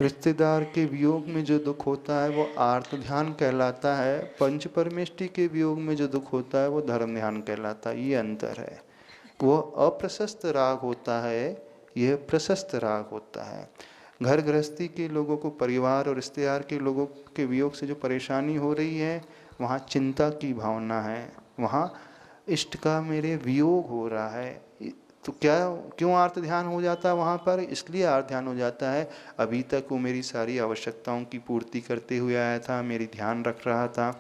रिश्तेदार के वियोग में जो दुख होता है वो आर्त ध्यान कहलाता है। पंच परमेष्टि के वियोग में जो दुख होता है वो धर्म ध्यान कहलाता है। ये अंतर है। वो अप्रशस्त राग होता है, यह प्रशस्त राग होता है। घर गृहस्थी के लोगों को, परिवार और रिश्तेदार के लोगों के वियोग से जो परेशानी हो रही है, वहाँ चिंता की भावना है, वहाँ इष्ट का मेरे वियोग हो रहा है। तो क्या क्यों आर्त ध्यान हो जाता है वहाँ पर? इसलिए आर्त ध्यान हो जाता है, अभी तक वो मेरी सारी आवश्यकताओं की पूर्ति करते हुए आया था, मेरी ध्यान रख रहा था,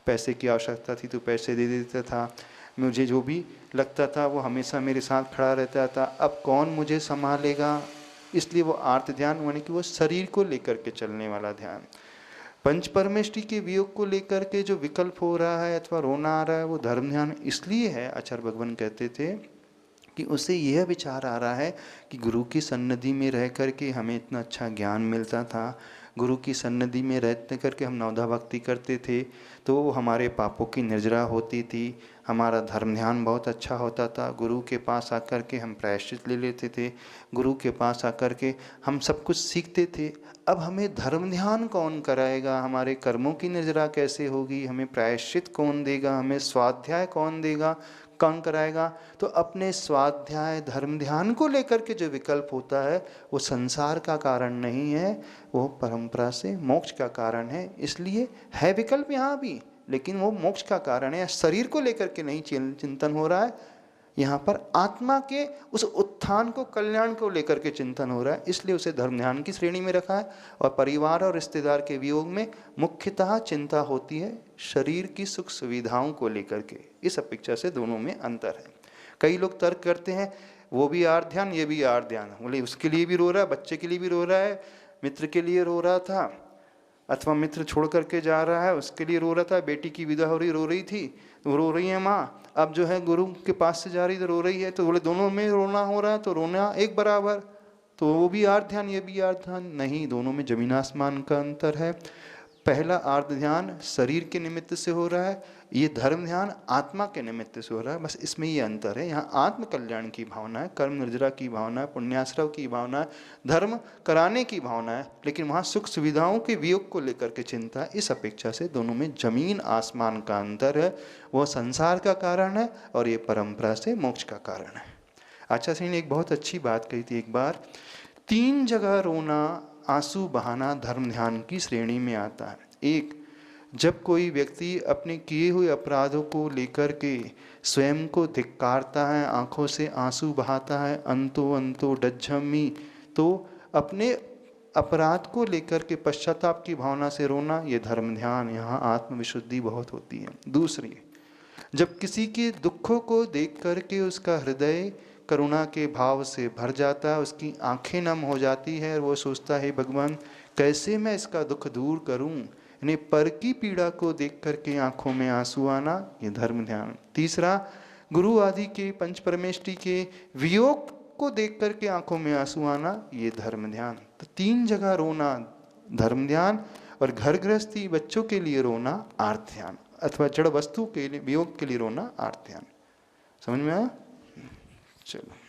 पैसे की आवश्यकता थी तो पैसे दे देता था, मुझे जो भी लगता था वो हमेशा मेरे साथ खड़ा रहता था, अब कौन मुझे संभालेगा? इसलिए वो आर्त ध्यान, यानी कि वो शरीर को लेकर के चलने वाला ध्यान। पंच परमेष्टि के वियोग को लेकर के जो विकल्प हो रहा है अथवा रोना आ रहा है, वो धर्म ध्यान इसलिए है। आचार्य भगवान कहते थे कि उसे यह विचार आ रहा है कि गुरु की सन्निधि में रह करके हमें इतना अच्छा ज्ञान मिलता था, गुरु की सन्निधि में रहते करके हम नवधा भक्ति करते थे तो हमारे पापों की निर्जरा होती थी, हमारा धर्म ध्यान बहुत अच्छा होता था, गुरु के पास आकर के हम प्रायश्चित ले लेते थे, गुरु के पास आकर के हम सब कुछ सीखते थे। अब हमें धर्म ध्यान कौन कराएगा? हमारे कर्मों की निर्जरा कैसे होगी? हमें प्रायश्चित कौन देगा? हमें स्वाध्याय कौन देगा, कौन कराएगा? तो अपने स्वाध्याय धर्म ध्यान को लेकर के जो विकल्प होता है वो संसार का कारण नहीं है, वो परंपरा से मोक्ष का कारण है। इसलिए है विकल्प यहाँ भी, लेकिन वो मोक्ष का कारण है। शरीर को लेकर के नहीं चिंतन हो रहा है, यहाँ पर आत्मा के उस उत्थान को, कल्याण को लेकर के चिंतन हो रहा है, इसलिए उसे धर्म ध्यान की श्रेणी में रखा है। और परिवार और रिश्तेदार के वियोग में मुख्यतः चिंता होती है शरीर की सुख सुविधाओं को लेकर के। इस अपेक्षा से दोनों में अंतर है। कई लोग तर्क करते हैं वो भी आर्त ध्यान, ये भी आर्त ध्यान, बोले उसके लिए भी रो रहा है, बच्चे के लिए भी रो रहा है, मित्र के लिए रो रहा था, अथवा मित्र छोड़ करके जा रहा है उसके लिए रो रहा था, बेटी की विदा हो रही, रो रही थी तो रो रही है माँ, अब जो है गुरु के पास से जा रही तो रो रही है, तो बोले दोनों में रोना हो रहा है तो रोना एक बराबर, तो वो भी आर्त ध्यान ये भी आर्त ध्यान नहीं, दोनों में जमीन आसमान का अंतर है। पहला आर्त ध्यान शरीर के निमित्त से हो रहा है, ये धर्म ध्यान आत्मा के निमित्त से हो रहा है, बस इसमें ये अंतर है। यहाँ आत्म कल्याण की भावना है, कर्म निर्जरा की भावना है, पुण्याश्रव की भावना है, धर्म कराने की भावना है, लेकिन वहाँ सुख सुविधाओं के वियोग को लेकर के चिंता है। इस अपेक्षा से दोनों में जमीन आसमान का अंतर है। वह संसार का कारण है और ये परंपरा से मोक्ष का कारण है। आचार्य श्री ने एक बहुत अच्छी बात कही थी एक बार, 3 जगह रोना, आंसू बहाना धर्म ध्यान की श्रेणी में आता है। एक, जब कोई व्यक्ति अपने किए हुए अपराधों को लेकर के स्वयं को धिक्कारता है, आंखों से आंसू बहाता है, अंतो अंतो डज्झम्मी, तो अपने अपराध को लेकर के पश्चाताप की भावना से रोना, ये धर्म ध्यान, यहाँ आत्मविशुद्धि बहुत होती है। दूसरी, जब किसी के दुखों को देख करके उसका हृदय करुणा के भाव से भर जाता है, उसकी आंखें नम हो जाती है और वो सोचता है भगवान कैसे मैं इसका दुख दूर करूं, यानी पर की पीड़ा को देख करके आंखों में आंसू आना, ये धर्म ध्यान। तीसरा, गुरु आदि के पंच परमेष्टि के वियोग को देख करके आंखों में आंसू आना, ये धर्म ध्यान। तो 3 जगह रोना धर्म ध्यान, और घर गृहस्थी बच्चों के लिए रोना आर्त ध्यान, अथवा जड़ वस्तु के लिए वियोग के लिए रोना आर्त ध्यान। समझ में आया? चलो।